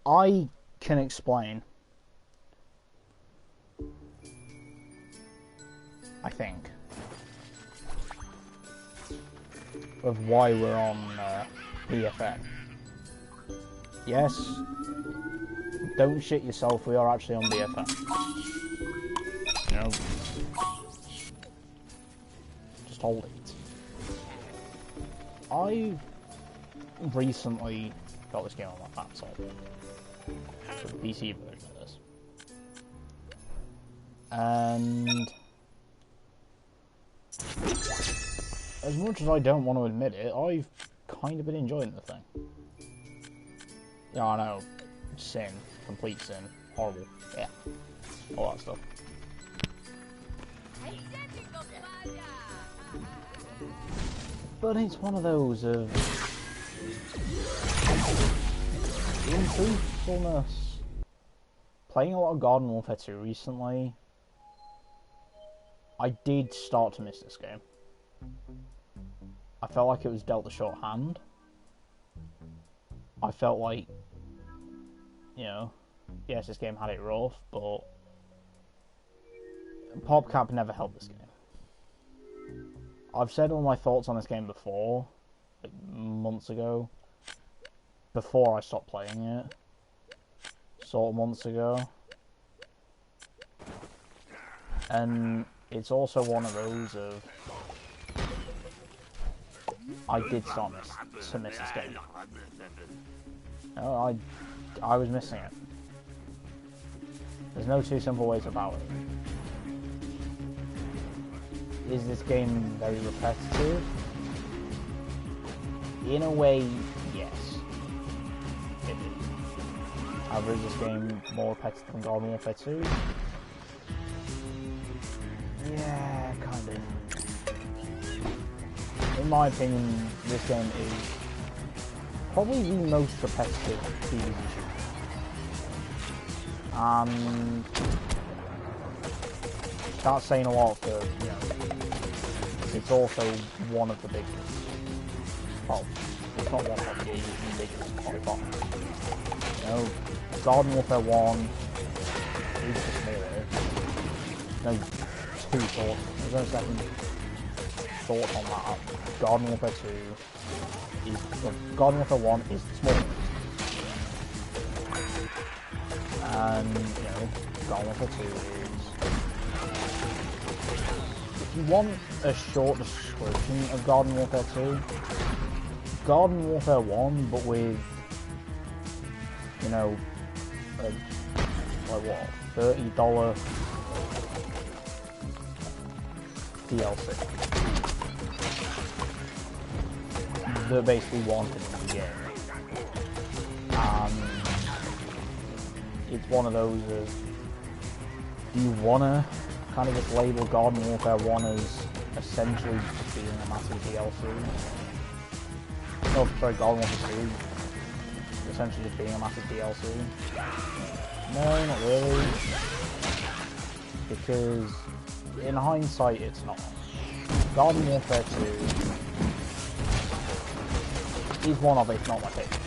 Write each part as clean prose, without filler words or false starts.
I can explain. I think. Of why we're on PSN. Yes, don't shit yourself, we are actually on PSN. You know, just hold it. I recently got this game on my laptop, so the PC version of this, and as much as I don't want to admit it, I've kind of been enjoying the thing. Yeah, I know, sin, complete sin, horrible, yeah, all that stuff. But it's one of those of in truthfulness, playing a lot of Garden Warfare 2 recently, I did start to miss this game. I felt like it was dealt a short hand. I felt like, you know, yes, this game had it rough, but PopCap never helped this game. I've said all my thoughts on this game before, like months ago, before I stopped playing it, sort of months ago, and it's also one of those of, I did start to miss this game. No, I was missing it. There's no two simple ways about it. Is this game very repetitive? In a way, yes. It is. However, is this game more repetitive than Garden Warfare 2? Yeah, kind of. In my opinion, this game is probably the most repetitive PvZ shooter. And that's saying a lot for, you know, it's also one of the biggest. Well, it's not one of the biggest by far. You know, Garden Warfare 1 is just smaller. No, two thoughts. There's no second thought on that. Garden Warfare 2 is, well, Garden Warfare 1 is smaller. And, you know, Garden Warfare 2 is... If you want a short description of Garden Warfare 2, Garden Warfare 1, but with, you know, like what, $30 DLC that basically wanted in the game. It's one of those of, do you want to kind of just label Garden Warfare 1 as essentially just being a massive DLC? Oh, sorry, Garden Warfare 2 essentially just being a massive DLC? No, not really. Because in hindsight, it's not. Garden Warfare 2 is one of, if not my favourite games.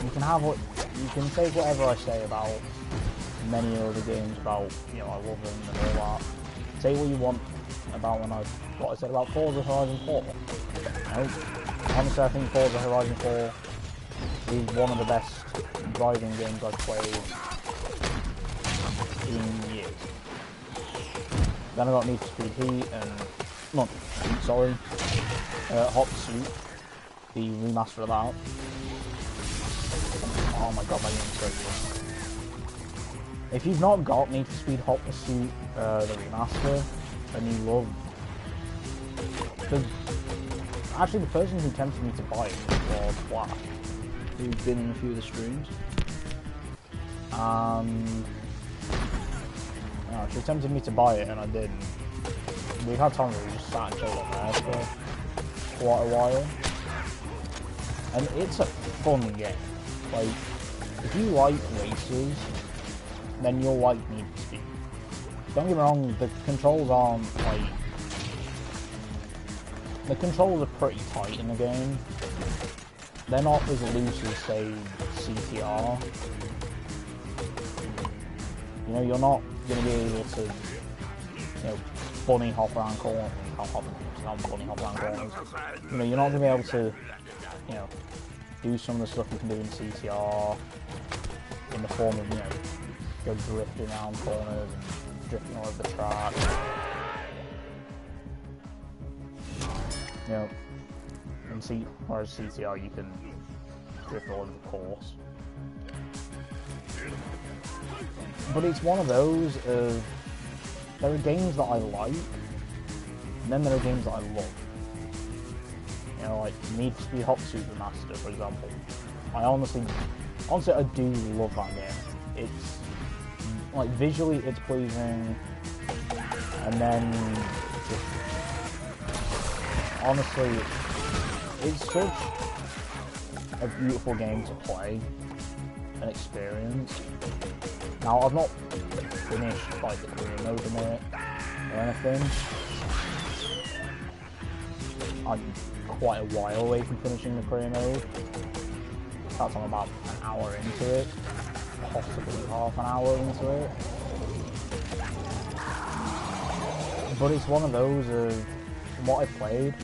You can have what, you can say whatever I say about many other games, about, you know, I love them and all that. Say what you want about what I said about Forza Horizon 4. You know, honestly, I think Forza Horizon 4 is one of the best driving games I've played in years. Then I got Need for Speed Heat and, not Heat, sorry, Hot Pursuit, the remaster of that. Oh my god, my game's so good. If you've not got Need for Speed Hot Pursuit, the remaster, and you love... Actually, the person who tempted me to buy it was Flash, who's been in a few of the streams. She tempted me to buy it, and I didn't. We've had times where we just sat and chilled on there for quite a while. And it's a fun game. Like, if you like races, then you'll like Need for Speed. Don't get me wrong, the controls aren't, like... The controls are pretty tight in the game, they're not as loose as, say, CTR. You know, you're not going to be able to, you know, bunny hop around corners. Bunny hop around corners. You know, you're not going to be able to, you know, do some of the stuff you can do in CTR in the form of, you know, go drifting around corners and drifting all over the track. You know, whereas CTR you can drift all over the course. But it's one of those of, there are games that I like, and then there are games that I love. You know, like Need for Speed Hot Pursuit Remaster, for example. Honestly, I do love that game. It's, like, visually it's pleasing, and then, just, honestly, it's such a beautiful game to play and experience. Now, I've not finished, like, the career mode in it, or anything. I'm quite a while away from finishing the career mode. That's I'm about an hour into it, possibly half an hour into it. But it's one of those of, from what I've played,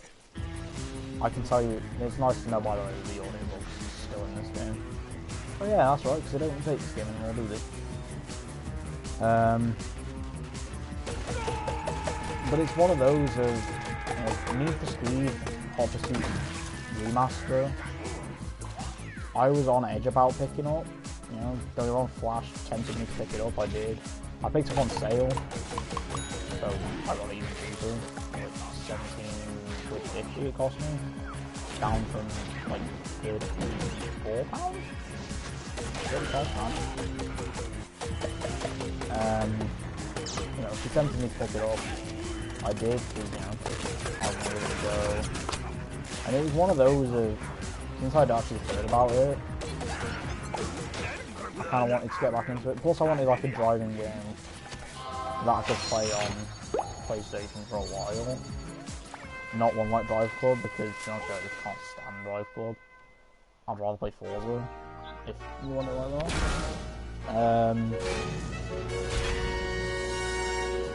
I can tell you, it's nice to know, by the way, that the audiobook's still in this game. Oh yeah, that's right, because they don't take this game anymore, do they? But it's one of those of, you know, Need for Speed Hot Pursuit Remaster. I was on edge about picking up, you know, don't get me wrong, Flash tempted me to pick it up, I did. I picked it up on sale, so I got it even cheaper, like £17.50 it cost me, down from like £34? £35? You know, she tempted me to pick it up, I did, because, you know, I was ready to go, and it was one of those of, since I'd actually heard about it, I kind of wanted to get back into it. Plus I wanted like a driving game that I could play on PlayStation for a while. Not one like Drive Club, because, to be honest, I just can't stand Drive Club. I'd rather play Forza, if you want it like that.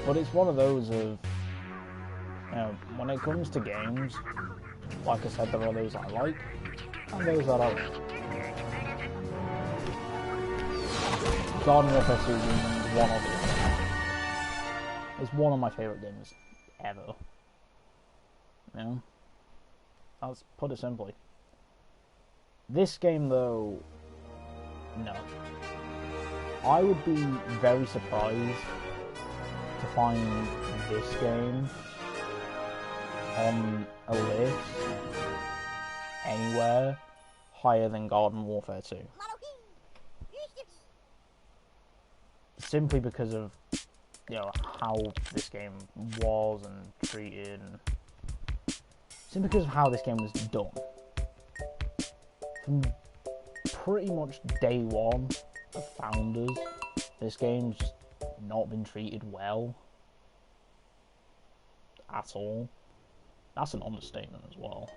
But it's one of those of, you know, when it comes to games, like I said, there are those I like, and those that I don't. Garden Warfare 2 is one of my favourite games ever. You know? Let's put it simply. This game, though, no. I would be very surprised to find this game on a list anywhere higher than Garden Warfare 2. Simply because of, you know, how this game was and treated, and simply because of how this game was done. From pretty much day one of founders, this game's just not been treated well at all. That's an understatement as well.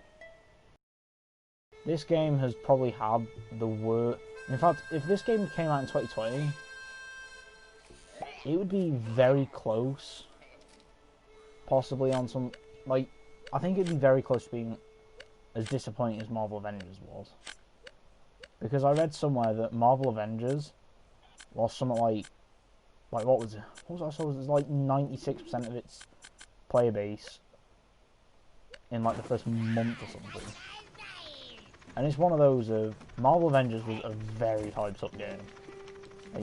This game has probably had the worst. In fact, if this game came out in 2020, it would be very close, possibly on some, like, I think it'd be very close to being as disappointing as Marvel Avengers was. Because I read somewhere that Marvel Avengers was something like what was it? What was I saw? It was like 96% of its player base in like the first month or something. And it's one of those of, Marvel Avengers was a very hyped up game.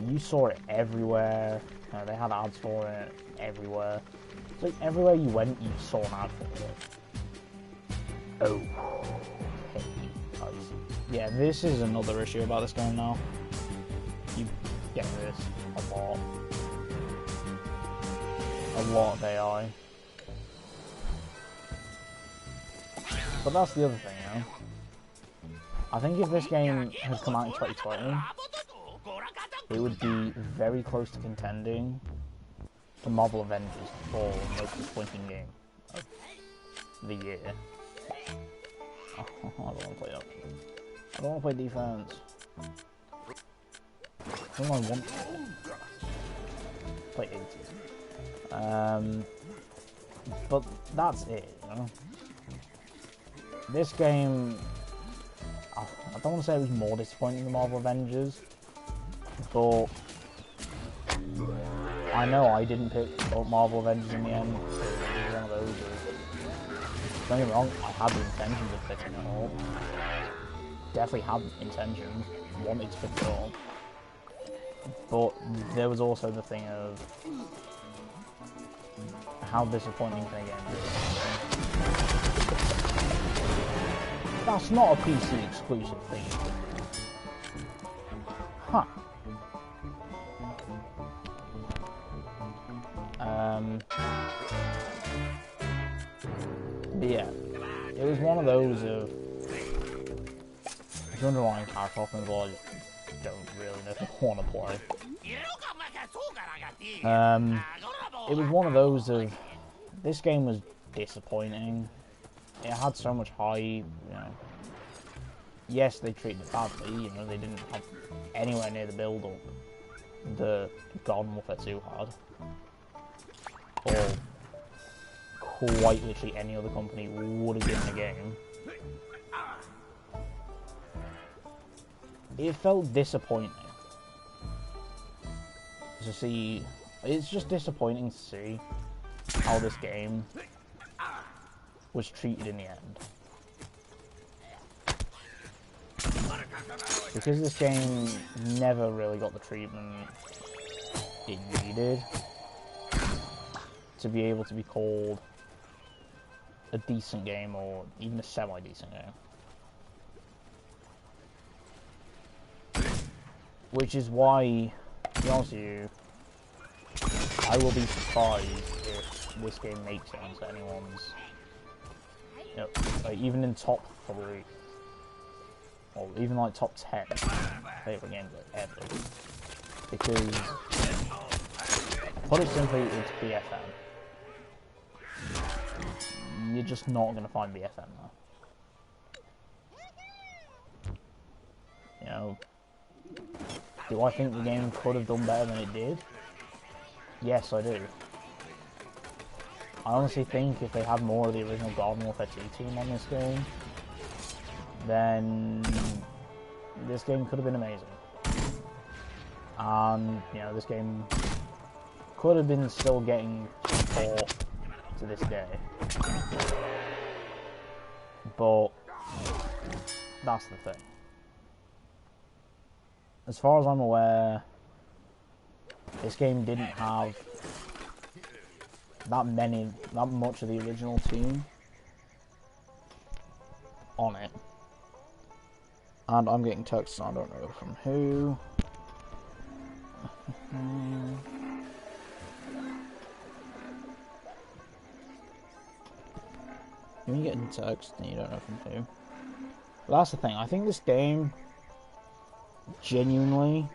You saw it everywhere. They had ads for it everywhere. It's like everywhere you went, you saw an ad for it. Oh. Hey, guys. Yeah, this is another issue about this game now. You get this a lot. A lot of AI. But that's the other thing, you know? I think if this game had come out in 2020, it would be very close to contending for Marvel Avengers for most disappointing game of the year. Oh, I don't want to play that. I don't want to play defense. Who do I want to play 80s? But that's it, you know? This game, I don't want to say it was more disappointing than Marvel Avengers, but I know I didn't pick up Marvel Avengers in the end. It was one of those. Don't get me wrong, I had the intentions of picking it up. Definitely had intentions, wanted to pick it up. But there was also the thing of how disappointing can a game be? That's not a PC exclusive thing. Huh. But yeah, it was one of those of if you're underlying character off and I don't really know if I want to play. It was one of those of this game was disappointing. It had so much hype, you know. Yes, they treated it badly, you know, they didn't have anywhere near the build-up that Garden Warfare 2 had. Or quite literally any other company would have given the game. It felt disappointing to see. It's just disappointing to see how this game was treated in the end. Because this game never really got the treatment it needed to be able to be called a decent game or even a semi-decent game. Which is why, to be honest with you, I will be surprised if this game makes it into anyone's, you know, like even in top 3, or even like top 10 favourite games like ever. Because, put it simply, it's BFM. You're just not going to find BFM there. You know, do I think the game could have done better than it did? Yes, I do. I honestly think if they had more of the original Garden Warfare 2 team on this game, then this game could have been amazing. And, you know, this game could have been still getting support to this day. But that's the thing. As far as I'm aware, this game didn't have that much of the original team on it. And I'm getting texts, I don't know from who. When you get a text and you don't know from who. But that's the thing, I think this game genuinely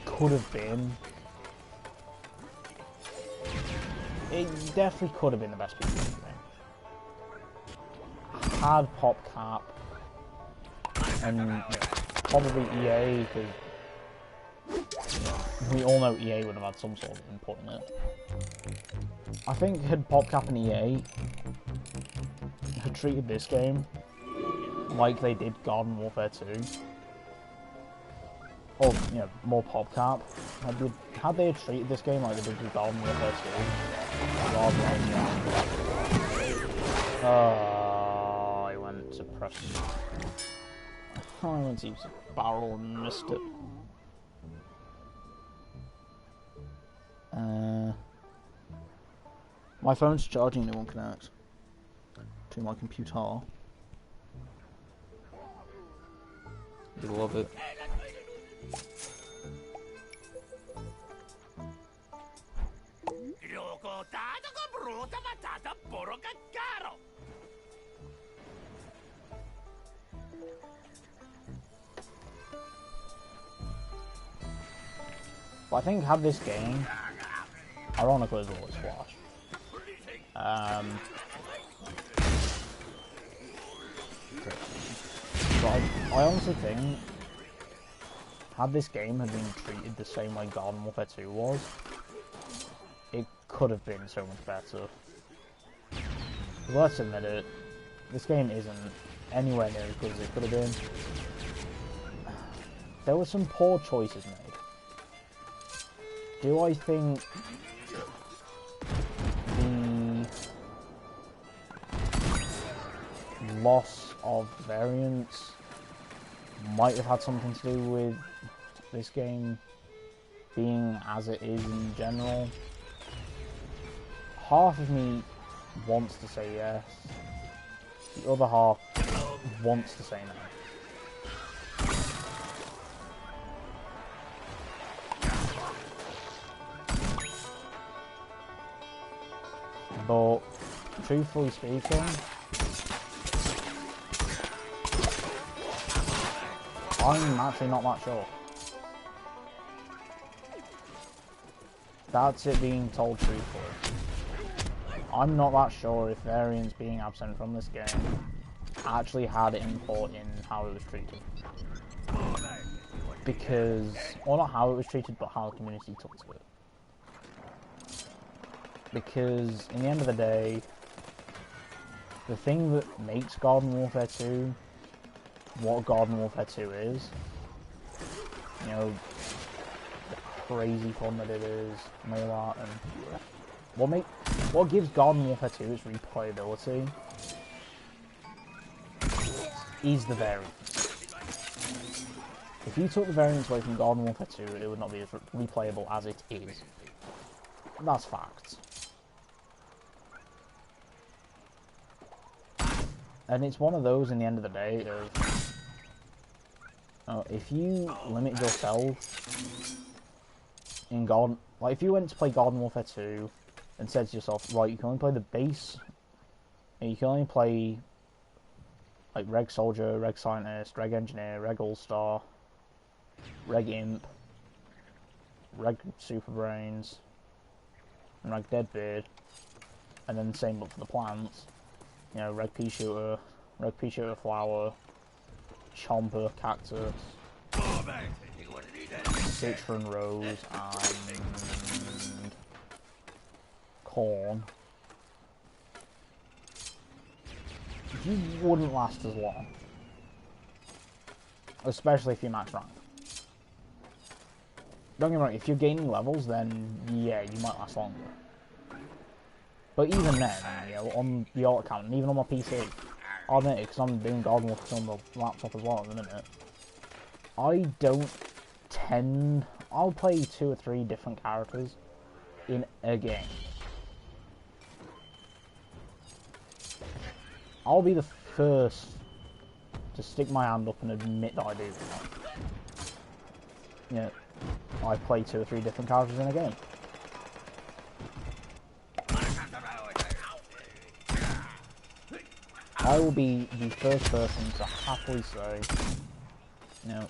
could have been. It definitely could have been the best PC game. Had PopCap and, you know, probably EA, because we all know EA would have had some sort of input in it. I think had PopCap and EA had treated this game like they did Garden Warfare 2, or, you know, more PopCap, had they treated this game like they did with Garden Warfare 2, rather than, I went to press, I went to use a barrel and missed it. My phone's charging and it won't connect to my computer. You love it. But I think had this game, ironically as always, Flash. But I honestly think, had this game had been treated the same way Garden Warfare 2 was, it could have been so much better. Let's admit it, this game isn't anywhere near as good as it could have been. There were some poor choices made. Do I think the loss of variants might have had something to do with this game being as it is in general? Half of me wants to say yes, the other half wants to say no. But, truthfully speaking, I'm actually not that sure. That's it being told truthfully. I'm not that sure if variants being absent from this game actually had input in how it was treated. Because, or not how it was treated, but how the community took to it. Because, in the end of the day, the thing that makes Garden Warfare 2 what Garden Warfare 2 is, you know, the crazy fun that it is, and all that, and what gives Garden Warfare 2 its replayability is the variants. If you took the variants away from Garden Warfare 2, it would not be as replayable as it is. That's fact. And it's one of those, in the end of the day, of if you limit yourself in Garden, like if you went to play Garden Warfare 2 and said to yourself, right, you can only play the base, and you can only play like Reg Soldier, Reg Scientist, Reg Engineer, Reg All-Star, Reg Imp, Reg Super Brains, and Reg Deadbeard, and then the same but for the plants. You know, Reg Pea Shooter Flower, Chomper Cactus, Citron Rose, and Corn. You wouldn't last as long. Especially if you're max rank. Don't get me wrong, if you're gaining levels, then yeah, you might last longer. But even then, you know, on the alt account, and even on my PC, I'll admit it, because I'm doing Garden Warfare on the laptop as well at the minute, I don't tend... I'll play 2 or 3 different characters in a game. I'll be the first to stick my hand up and admit that I do that. Yeah, I play 2 or 3 different characters in a game. I will be the first person to happily say, no,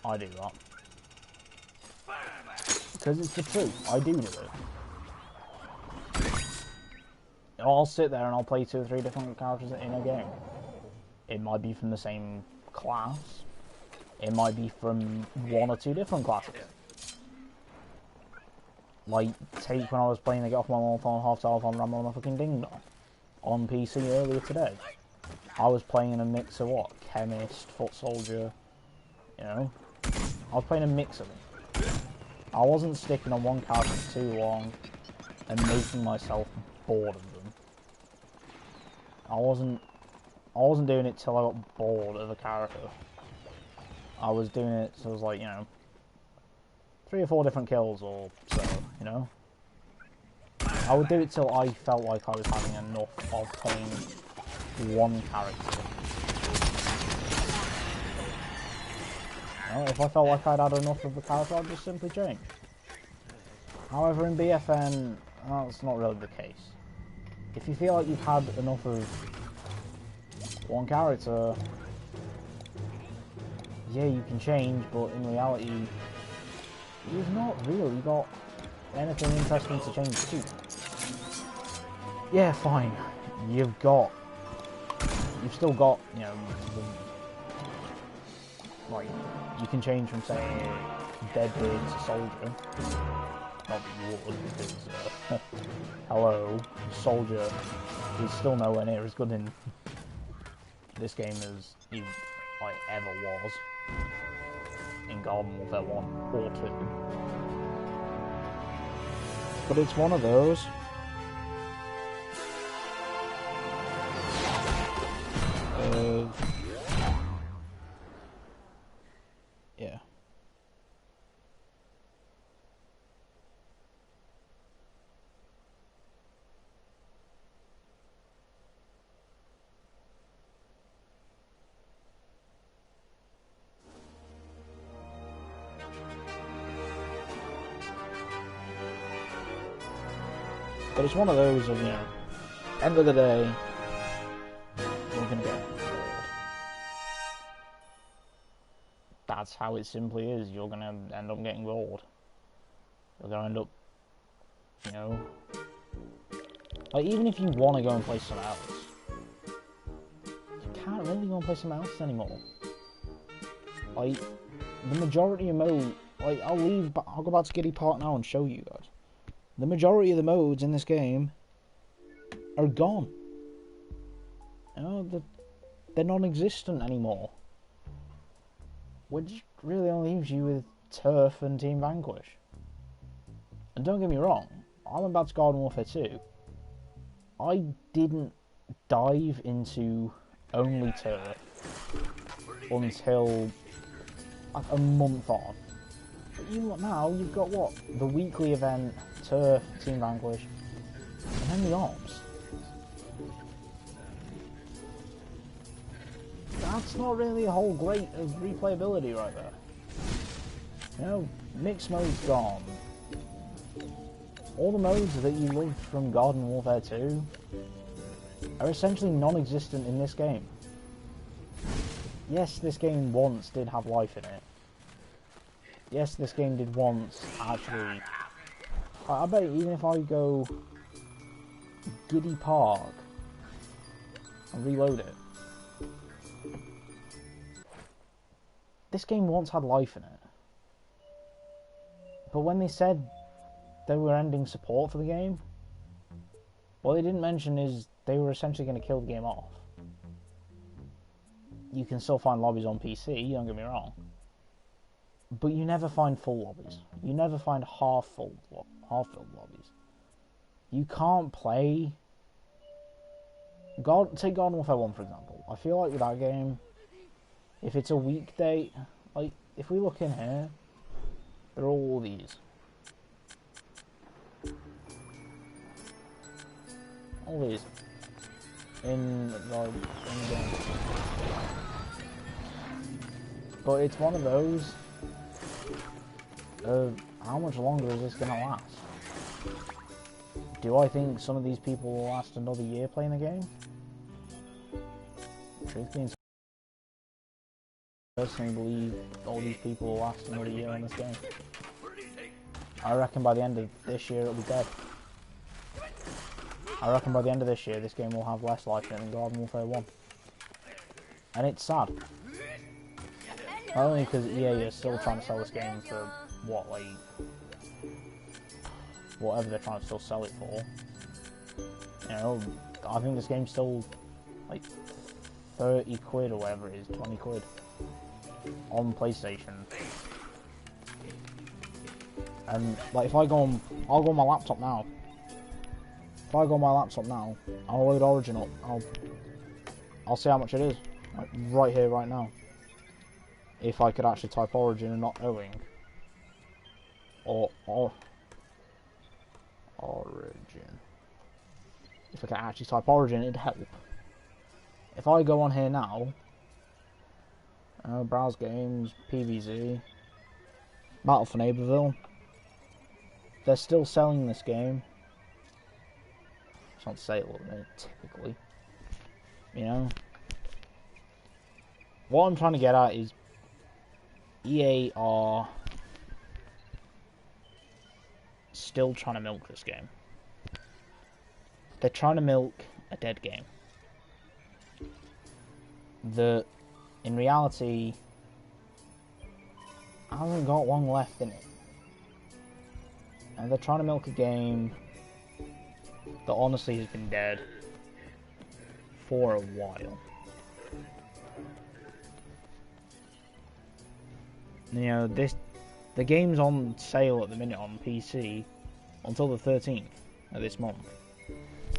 I do that. Because it's the truth, I do it. I'll sit there and I'll play 2 or 3 different characters in a game. It might be from the same class, it might be from 1 or 2 different classes. Like, take when I was playing the Get Off My Marathon, Half Telephone, Rambo, and fucking Ding Dong on PC earlier today. I was playing in a mix of what? Chemist, Foot Soldier, you know? I was playing a mix of them. I wasn't sticking on one character for too long and making myself bored of them. I wasn't doing it till I got bored of a character. I was doing it so it was like, you know, 3 or 4 different kills or so, you know? I would do it till I felt like I was having enough of playing one character. You know, if I felt like I'd had enough of the character, I'd just simply change. However, in BFN, that's not really the case. If you feel like you've had enough of one character, yeah, you can change, but in reality, you've not really got anything interesting to change to. Yeah, fine. You've still got, you know, like, you can change from saying deadbeard to soldier. Not that you would, because, hello, soldier is still nowhere near as good in this game as he, like, ever was in Garden Warfare 1 or 2. But it's one of those. Yeah. But it's one of those of, you know, end of the day, we're gonna get bored. That's how it simply is. You're gonna end up getting bored. You're gonna end up, you know, like, even if you want to go and play something else, you can't really go and play something else anymore. Like, the majority of modes, like, I'll go back to Giddy Park now and show you guys. The majority of the modes in this game are gone. You know, they're non-existent anymore. Which really only leaves you with Turf and Team Vanquish. And don't get me wrong, I went back to Garden Warfare 2. I didn't dive into only Turf until like a month on. But you look now, you've got what? The weekly event, Turf, Team Vanquish, and then the Ops. That's not really a whole great of replayability right there. You know, mixed mode's gone. All the modes that you loved from Garden Warfare 2 are essentially non-existent in this game. Yes, this game once did have life in it. Yes, this game did once actually... I bet even if I go Giddy Park and reload it, this game once had life in it. But when they said they were ending support for the game, what they didn't mention is they were essentially going to kill the game off. You can still find lobbies on PC, don't get me wrong, but you never find full lobbies. You never find half-filled lobbies. You can't play... Take Garden Warfare 1 for example. I feel like with that game, if it's a weekday, like, if we look in here, there are all these. All these. In the game. But it's one of those of how much longer is this gonna last? Do I think some of these people will last another year playing the game? Truth being, I personally believe all these people will last another year on this game. I reckon by the end of this year it'll be dead. I reckon by the end of this year this game will have less life in it than Garden Warfare 1. And it's sad. Not only because EA is still trying to sell this game for, what, like, whatever they're trying to still sell it for. You know, I think this game's still, like, 30 quid or whatever it is, 20 quid on PlayStation. And, like, if I go on, I'll go on my laptop now. If I go on my laptop now, I'll load Origin up, I'll see how much it is, like, right here, right now. If I could actually type Origin and not Owing. Or Origin. If I could actually type Origin, it'd help. If I go on here now, browse games, PVZ, Battle for Neighbourville, they're still selling this game. It's not sale at the minute, typically. You know? What I'm trying to get at is EA are still trying to milk this game. They're trying to milk a dead game. That, in reality, hasn't got long left in it. And they're trying to milk a game that honestly has been dead for a while. You know, the game's on sale at the minute on PC until the 13th of this month.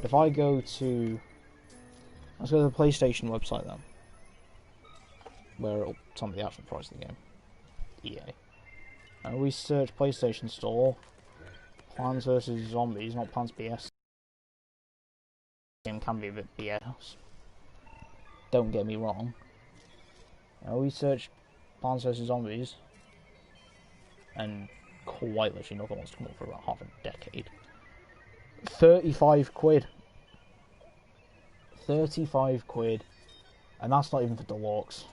If I go to... let's go to the PlayStation website then, where it'll tell me the actual price of the game. EA. And we search PlayStation Store, Plants vs Zombies, not Plants BS. The game can be a bit BS. Don't get me wrong. And we search Plants vs Zombies, and quite literally nothing wants to come up for about half a decade. 35 quid. 35 quid. And that's not even for deluxe.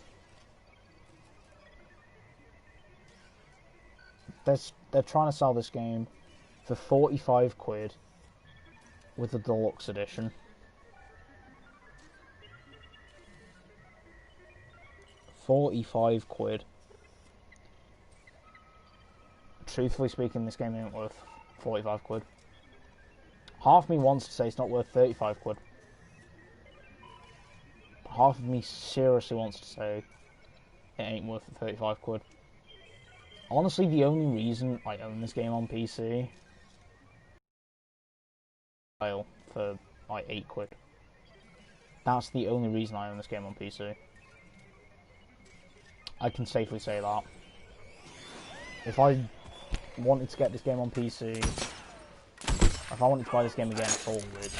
They're trying to sell this game for 45 quid with the deluxe edition. £45 quid. Truthfully speaking, this game ain't worth 45 quid. Half of me wants to say it's not worth 35 quid. Half of me seriously wants to say it ain't worth the 35 quid. Honestly, the only reason I own this game on PC for like 8 quid. That's the only reason I own this game on PC. I can safely say that. If I wanted to get this game on PC, if I wanted to buy this game again full, which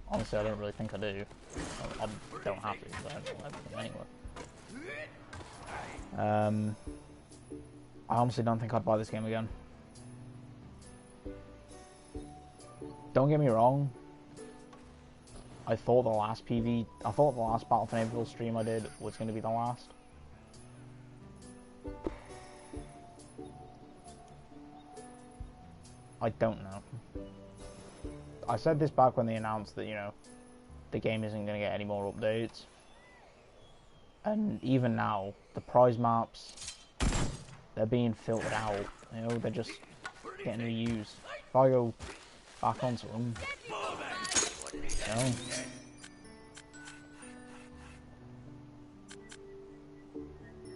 honestly I don't really think I do. I don't have to, but I don't know everything anyway. I honestly don't think I'd buy this game again. Don't get me wrong. I thought the last Battle for Neighborville stream I did was going to be the last. I don't know. I said this back when they announced that, you know, the game isn't going to get any more updates. And even now, the prize maps, they're being filtered out. You know, they're just getting reused. If I go back onto them, you know,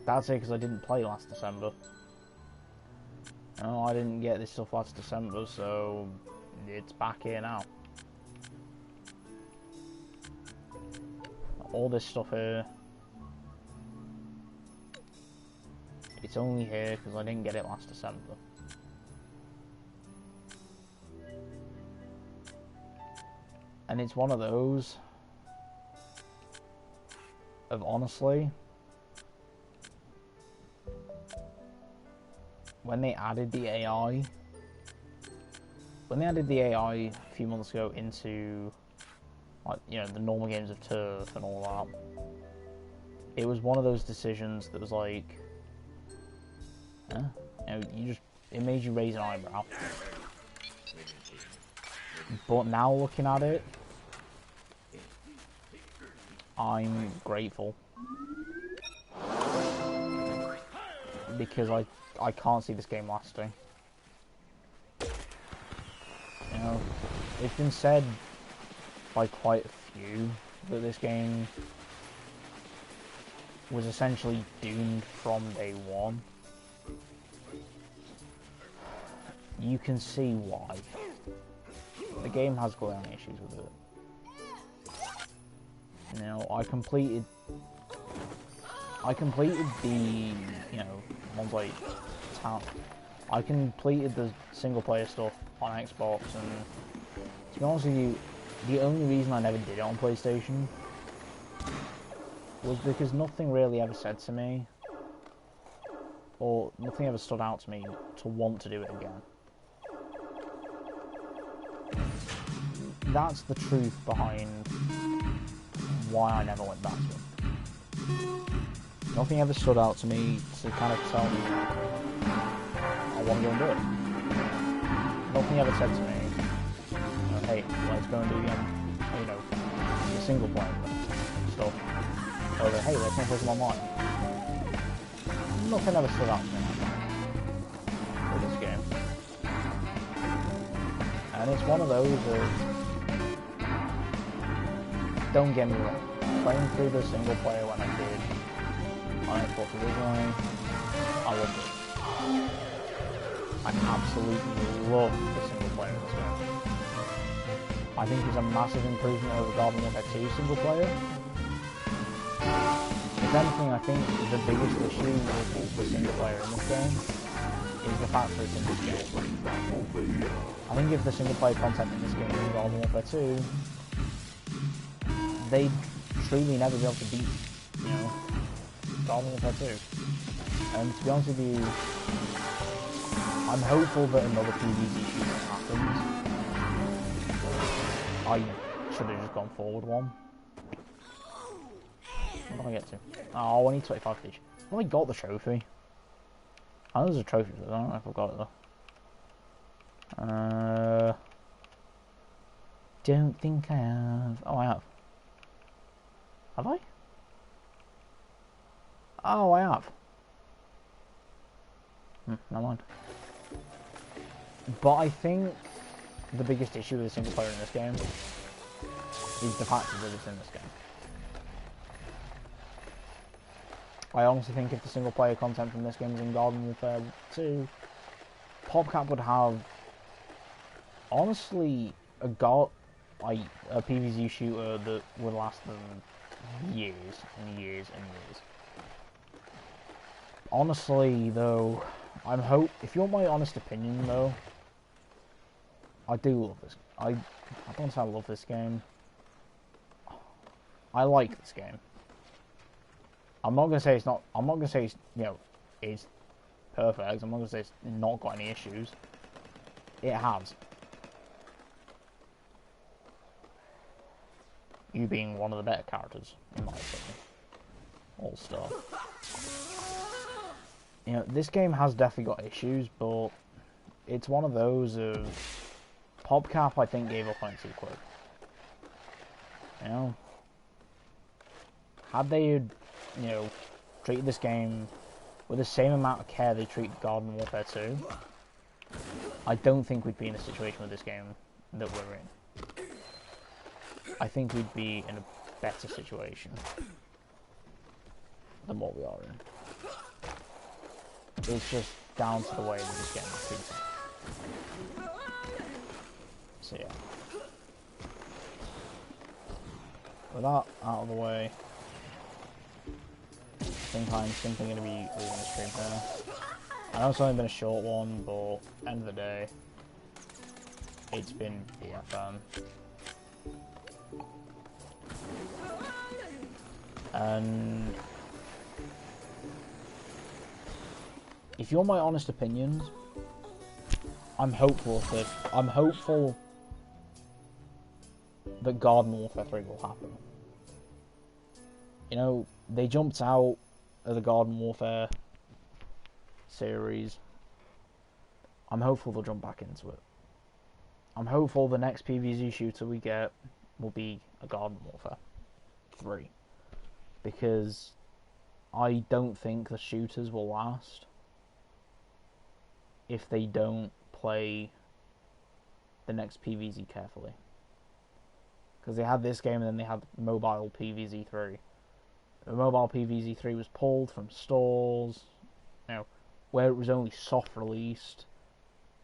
that's it because I didn't play last December. You know, I didn't get this stuff last December, so it's back here now. All this stuff here, it's only here because I didn't get it last December. And it's one of those of honestly, when they added the AI a few months ago into, like, you know, the normal games of Turf and all that, it was one of those decisions that was like, you know, it made you raise an eyebrow. But now looking at it, I'm grateful. Because I can't see this game lasting. You know, it's been said by quite a few that this game was essentially doomed from day one. You can see why. The game has glaring issues with it. You know, I completed the, you know, ones like I completed the single player stuff on Xbox, and to be honest with you, the only reason I never did it on PlayStation was because nothing really ever said to me, or nothing ever stood out to me to want to do it again. That's the truth behind why I never went back to it. Nothing ever stood out to me to kind of tell me I want to go and do it. Nothing ever said to me, you know, hey, let's go and do the single player stuff. Or hey, let's not play some online. nothing ever stood out to me with this game. And it's one of those of, don't get me wrong, playing through the single player when I did on Xbox originally, I loved it. I absolutely love the single player in this game. I think it's a massive improvement over Garden Warfare 2 single player. If anything, I think the biggest issue with the single player in this game is the fact that it's in this game. I think if the single player content in this game was in Garden Warfare 2, they'd truly never be able to beat, you know, Garden Warfare 2. And to be honest with you, I'm hopeful that another PvZ shooting happens. I should have just gone forward one. What do I get to? Oh, I need 25 each. Well, I got the trophy. I know there's a trophy, but I don't know if I've got it though. Don't think I have. Oh, I have. Have I? Oh, I have. Never mind. But I think the biggest issue with the single player in this game is the fact that it's in this game. I honestly think if the single player content from this game is in Garden Warfare 2, PopCap would have, honestly, a PvZ shooter that would last them years and years and years. Honestly, though, if you want my honest opinion, though, I do love this. I don't say I love this game. I like this game. I'm not gonna say it's not. I'm not gonna say it's, you know, it's perfect. I'm not gonna say it's not got any issues. It has. You being one of the better characters, in my opinion. All-star. You know, this game has definitely got issues, but it's one of those of PopCap, I think, gave up on it too quick. You know, had they, you know, treated this game with the same amount of care they treat Garden Warfare 2, I don't think we'd be in the situation with this game that we're in. I think we'd be in a better situation than what we are in. It's just down to the way that this game is treated. So yeah. With that out of the way, I think I'm simply going to be leaving the stream here. I know it's only been a short one, but end of the day, it's been BFM. And if you want my honest opinions, I'm hopeful that Garden Warfare 3 will happen. You know, they jumped out of the Garden Warfare series. I'm hopeful they'll jump back into it. I'm hopeful the next PvZ shooter we get will be a Garden Warfare 3. Because I don't think the shooters will last if they don't play the next PvZ carefully. Because they had this game and then they had mobile PvZ 3. The mobile PvZ 3 was pulled from stores, you know, where it was only soft released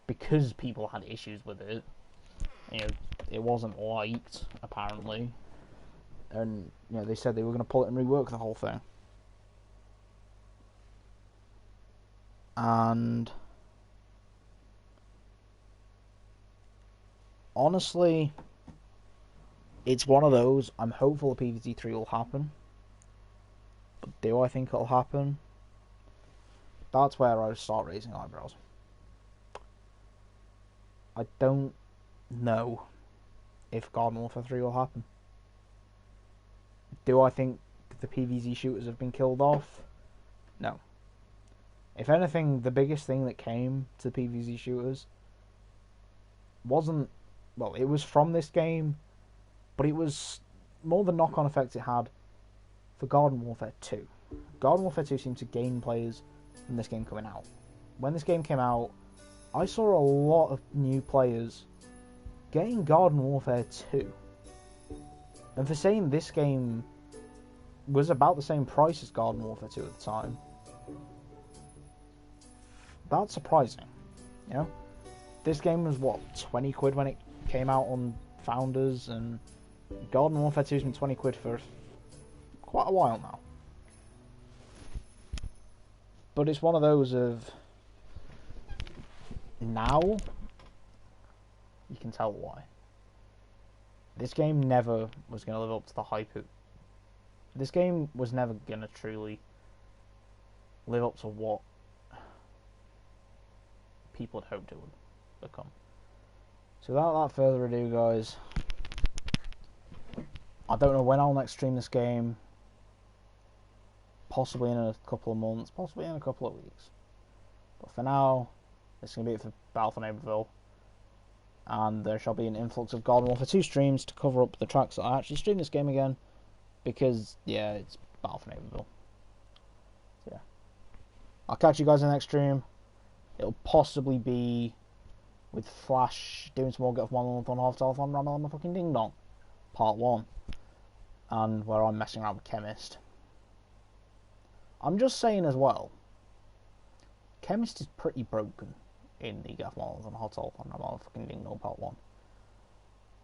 because people had issues with it. You know, it wasn't liked apparently, and you know they said they were going to pull it and rework the whole thing. And honestly, it's one of those. I'm hopeful the PvZ 3 will happen. But do I think it'll happen? That's where I start raising eyebrows. I don't know if Garden Warfare 3 will happen. Do I think the PvZ shooters have been killed off? No. If anything, the biggest thing that came to the PvZ shooters wasn't... Well, it was from this game, but it was more the knock-on effect it had for Garden Warfare 2. Garden Warfare 2 seemed to gain players than this game coming out. When this game came out, I saw a lot of new players getting Garden Warfare 2. And for saying this game was about the same price as Garden Warfare 2 at the time, that's surprising. You know? This game was, what, 20 quid when it came out on Founders, and Garden Warfare 2 has been 20 quid for quite a while now. But it's one of those of, now you can tell why. This game never was going to live up to the hype. This game was never going to truly live up to what people had hoped it would become. So without further ado, guys, I don't know when I'll next stream this game. Possibly in a couple of months, possibly in a couple of weeks. But for now, this is going to be it for Battle for Neighbourville. And there shall be an influx of Garden Warfare 2 streams to cover up the tracks that I actually stream this game again. Because, yeah, it's Battle for Neighbourville. So, yeah. I'll catch you guys in the next stream. It'll possibly be with Flash doing some more Get Off My Lawn on Half Telephone Ramble on my fucking Ding Dong. Part 1. And where I'm messing around with Chemist. I'm just saying as well, Chemist is pretty broken in the Get Off My Lawn on Half Telephone Ramble on fucking Ding Dong Part 1.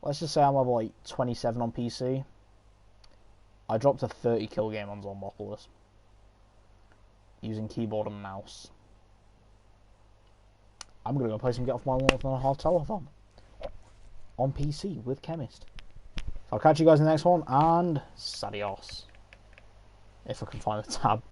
Let's just say I'm level like 27 on PC. I dropped a 30 kill game on Zombopolis using keyboard and mouse. I'm going to go play some Get Off My Lawn on a Half Telephone on PC with Chemist. So I'll catch you guys in the next one, and adios. If I can find the tab.